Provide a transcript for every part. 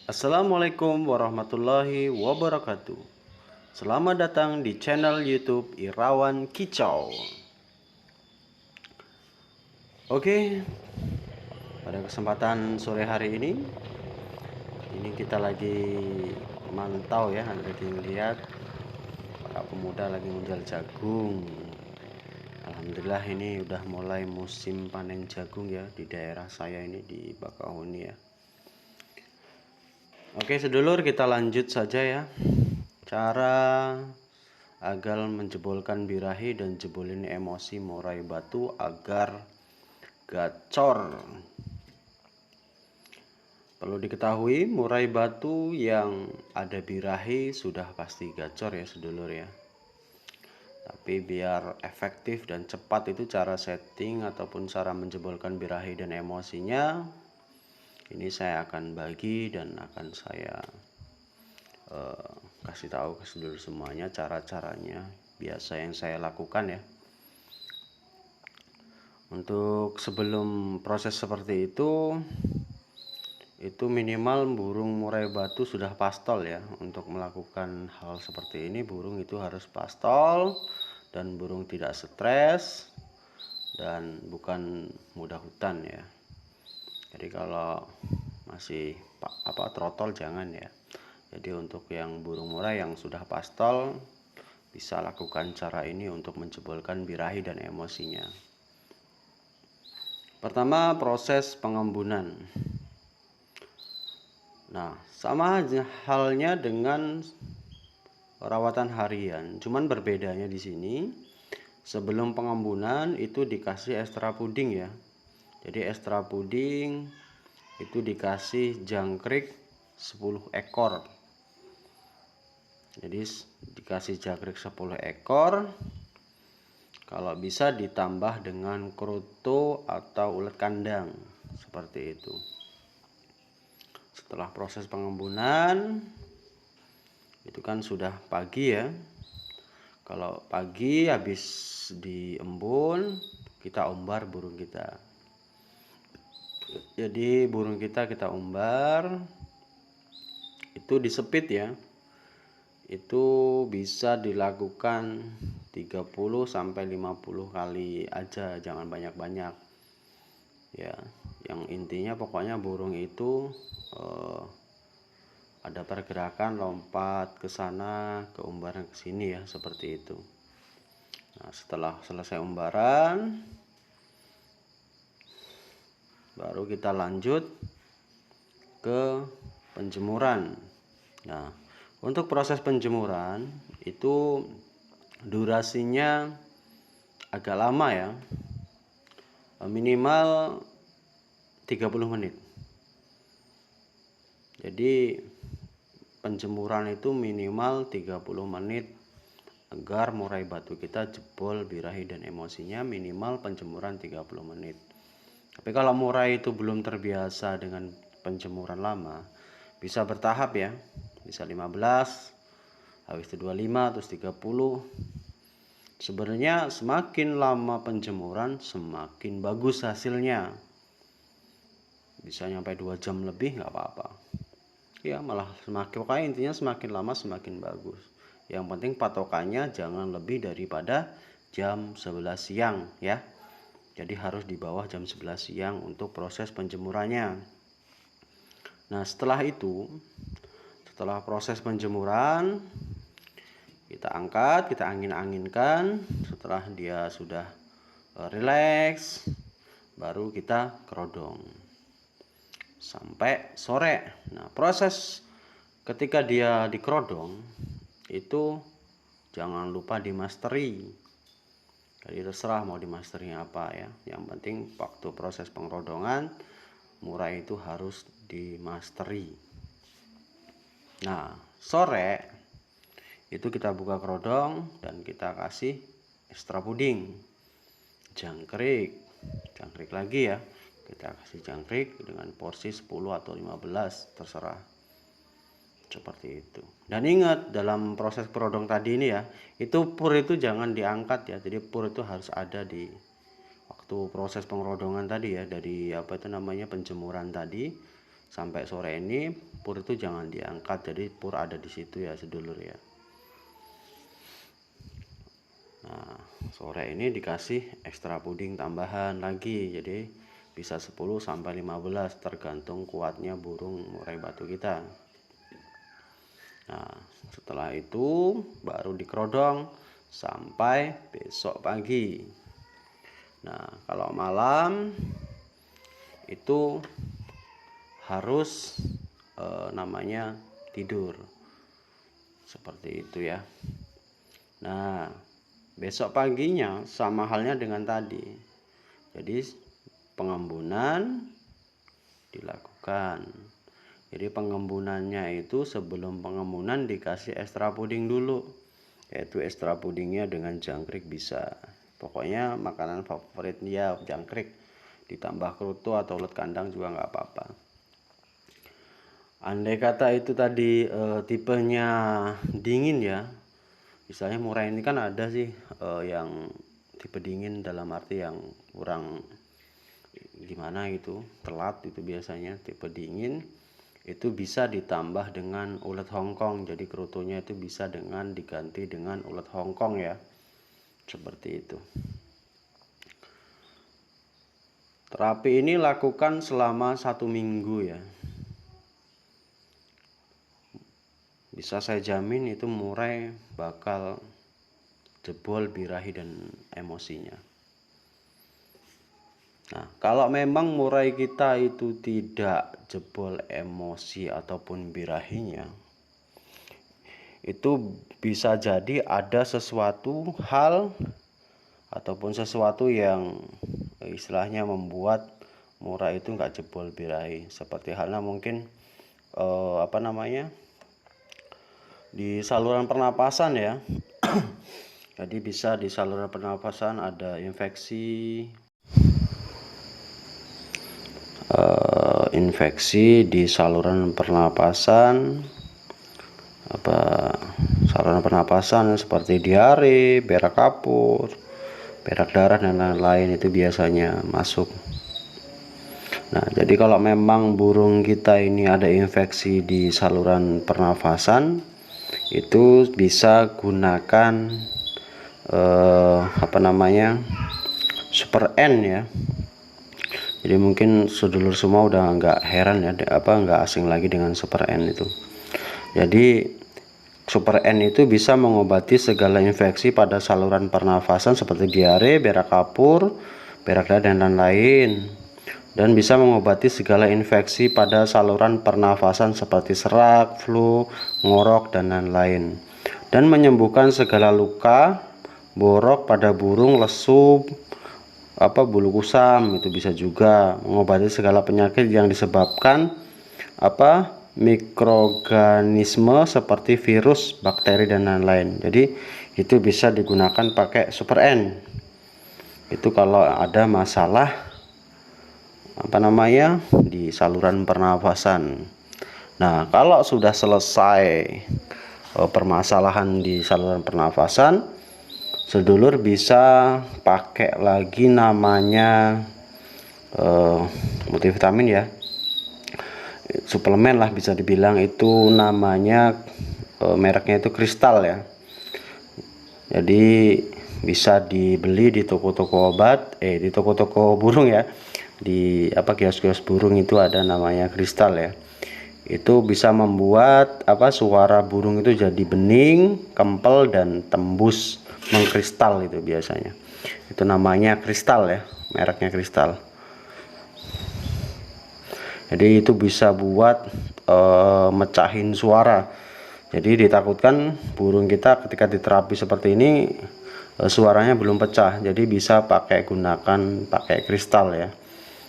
Assalamualaikum warahmatullahi wabarakatuh. Selamat datang di channel YouTube Irawan Kicau. Oke, pada kesempatan sore hari ini kita lagi mantau ya, lagi lihat para pemuda lagi menjual jagung. Alhamdulillah ini udah mulai musim panen jagung ya di daerah saya ini di Bakahuni ya. Oke sedulur, kita lanjut saja ya. Cara agar menjebolkan birahi dan jebolin emosi murai batu agar gacor. Perlu diketahui murai batu yang ada birahi sudah pasti gacor ya sedulur ya. Tapi biar efektif dan cepat itu cara setting ataupun cara menjebolkan birahi dan emosinya ini saya akan bagi dan akan saya kasih tahu ke sedulur semuanya cara-caranya biasa yang saya lakukan ya. Untuk sebelum proses seperti itu minimal burung murai batu sudah pastol ya. Untuk melakukan hal seperti ini burung itu harus pastol dan burung tidak stres dan bukan mudah hutan ya. Jadi kalau masih trotol jangan ya. Jadi untuk yang burung murai yang sudah pastol bisa lakukan cara ini untuk menjebolkan birahi dan emosinya. Pertama, proses pengembunan. Nah, sama halnya dengan perawatan harian, cuman berbedanya di sini sebelum pengembunan itu dikasih ekstra puding ya. Jadi ekstra puding itu dikasih jangkrik 10 ekor. Jadi dikasih jangkrik 10 ekor. Kalau bisa ditambah dengan kroto atau ulet kandang seperti itu. Setelah proses pengembunan itu kan sudah pagi ya. Kalau pagi habis diembun kita umbar burung kita. Jadi burung kita umbar itu disepit ya. Itu bisa dilakukan 30 sampai 50 kali aja, jangan banyak-banyak. Ya, yang intinya pokoknya burung itu ada pergerakan lompat ke sana, ke umbaran ke sini ya, seperti itu. Nah, setelah selesai umbaran baru kita lanjut ke penjemuran. Nah, untuk proses penjemuran itu durasinya agak lama ya. Minimal 30 menit. Jadi penjemuran itu minimal 30 menit agar murai batu kita jebol birahi dan emosinya, minimal penjemuran 30 menit. Tapi kalau murai itu belum terbiasa dengan penjemuran lama, bisa bertahap ya. Bisa 15, habis itu 25, terus 30. Sebenarnya semakin lama penjemuran semakin bagus hasilnya. Bisa sampai 2 jam lebih nggak apa-apa. Ya malah pokoknya intinya semakin lama semakin bagus. Yang penting patokannya jangan lebih daripada jam 11 siang ya. Jadi harus di bawah jam 11 siang untuk proses penjemurannya. Nah setelah proses penjemuran kita angkat, kita angin-anginkan. Setelah dia sudah rileks baru kita kerodong sampai sore. Nah proses ketika dia dikerodong itu jangan lupa dimasteri. Jadi terserah mau dimasteri apa ya. Yang penting waktu proses pengerodongan murai itu harus dimasteri. Nah sore itu kita buka kerodong dan kita kasih ekstra puding, jangkrik lagi ya. Kita kasih jangkrik dengan porsi 10 atau 15 terserah, seperti itu. Dan ingat dalam proses perodong tadi ini ya, itu pur itu jangan diangkat ya. Jadi pur itu harus ada di waktu proses pengerodongan tadi ya, dari penjemuran tadi sampai sore ini pur itu jangan diangkat, jadi pur ada di situ ya sedulur ya. Nah, sore ini dikasih ekstra puding tambahan lagi, jadi bisa 10 sampai 15 tergantung kuatnya burung murai batu kita. Nah, setelah itu baru dikerodong sampai besok pagi. Nah, kalau malam itu harus namanya tidur seperti itu ya. Nah, besok paginya sama halnya dengan tadi, jadi pengembunan dilakukan. Jadi pengembunannya itu sebelum pengembunan dikasih ekstra puding dulu, yaitu ekstra pudingnya dengan jangkrik bisa, pokoknya makanan favorit dia jangkrik, ditambah kerutu atau ulet kandang juga nggak apa-apa. Andai kata itu tadi tipenya dingin ya, misalnya murai ini kan ada sih yang tipe dingin, dalam arti yang kurang gimana gitu, telat itu biasanya tipe dingin, itu bisa ditambah dengan ulet Hongkong. Jadi kerutunya itu bisa diganti dengan ulet Hongkong ya, seperti itu. Terapi ini lakukan selama 1 minggu ya. Bisa saya jamin itu murai bakal jebol birahi dan emosinya. Nah, kalau memang murai kita itu tidak jebol emosi ataupun birahinya, itu bisa jadi ada sesuatu hal ataupun sesuatu yang istilahnya membuat murai itu nggak jebol birahi. Seperti halnya mungkin di saluran pernapasan ya. Jadi bisa di saluran pernapasan ada infeksi di saluran pernapasan, saluran pernapasan seperti diare, berak kapur, berak darah dan lain-lain, itu biasanya masuk. Nah, jadi kalau memang burung kita ini ada infeksi di saluran pernafasan, itu bisa gunakan Super N ya. Jadi mungkin sedulur semua udah nggak heran ya, nggak asing lagi dengan Super N itu. Jadi Super N itu bisa mengobati segala infeksi pada saluran pernafasan seperti diare, berak kapur, berak darah dan lain-lain. Dan bisa mengobati segala infeksi pada saluran pernafasan seperti serak, flu, ngorok dan lain-lain. Dan menyembuhkan segala luka, borok pada burung, lesu, bulu kusam, itu bisa juga mengobati segala penyakit yang disebabkan mikroorganisme seperti virus, bakteri dan lain-lain. Jadi itu bisa digunakan pakai Super N. Itu kalau ada masalah di saluran pernafasan. Nah, kalau sudah selesai permasalahan di saluran pernafasan, sedulur bisa pakai lagi namanya multivitamin ya, suplemen lah bisa dibilang, itu namanya mereknya itu Kristal ya. Jadi bisa dibeli di toko-toko obat, di toko-toko burung ya, di kios-kios burung itu ada namanya Kristal ya. Itu bisa membuat suara burung itu jadi bening, kempel dan tembus mengkristal, itu biasanya. Itu namanya Kristal ya, mereknya Kristal. Jadi itu bisa buat mecahin suara. Jadi ditakutkan burung kita ketika diterapi seperti ini suaranya belum pecah. Jadi bisa gunakan pakai Kristal ya.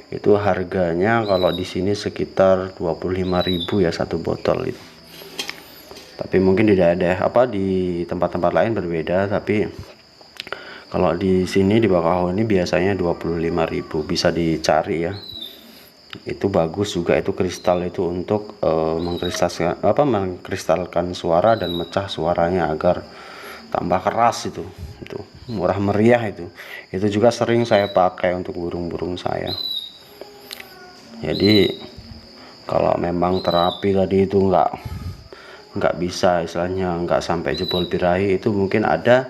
Itu harganya kalau di sini sekitar 25.000 ya satu botol itu. Tapi mungkin tidak ada di tempat-tempat lain berbeda, tapi kalau di sini di Bakauheni biasanya 25.000, bisa dicari ya. Itu bagus juga, itu kristal itu untuk mengkristalkan suara dan mecah suaranya agar tambah keras. Itu murah meriah. Itu juga sering saya pakai untuk burung-burung saya. Jadi Kalau memang terapi tadi itu nggak bisa, istilahnya nggak sampai jebol birahi, itu mungkin ada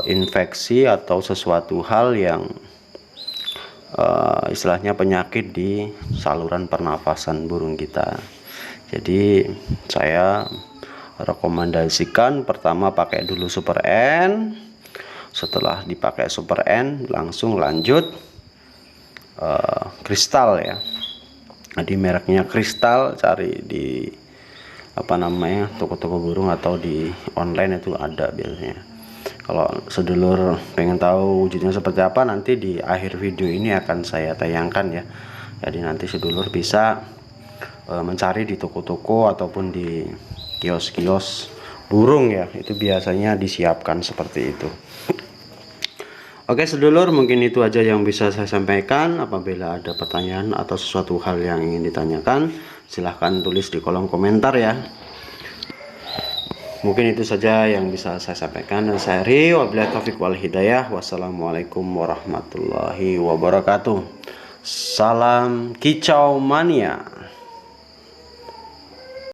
infeksi atau sesuatu hal yang istilahnya penyakit di saluran pernafasan burung kita. Jadi saya rekomendasikan pertama pakai dulu Super N. Setelah dipakai Super N langsung lanjut kristal ya. Jadi mereknya kristal, cari di toko-toko burung atau di online itu ada biasanya. Kalau sedulur pengen tahu wujudnya seperti apa, nanti di akhir video ini akan saya tayangkan ya. Jadi nanti sedulur bisa mencari di toko-toko ataupun di kios-kios burung ya, itu biasanya disiapkan seperti itu. Oke sedulur, mungkin itu aja yang bisa saya sampaikan. Apabila ada pertanyaan atau sesuatu hal yang ingin ditanyakan, silahkan tulis di kolom komentar ya. Mungkin itu saja yang bisa saya sampaikan, dan saya Ri, wabillahi taufiq wal hidayah. Wassalamualaikum warahmatullahi wabarakatuh. Salam kicau mania.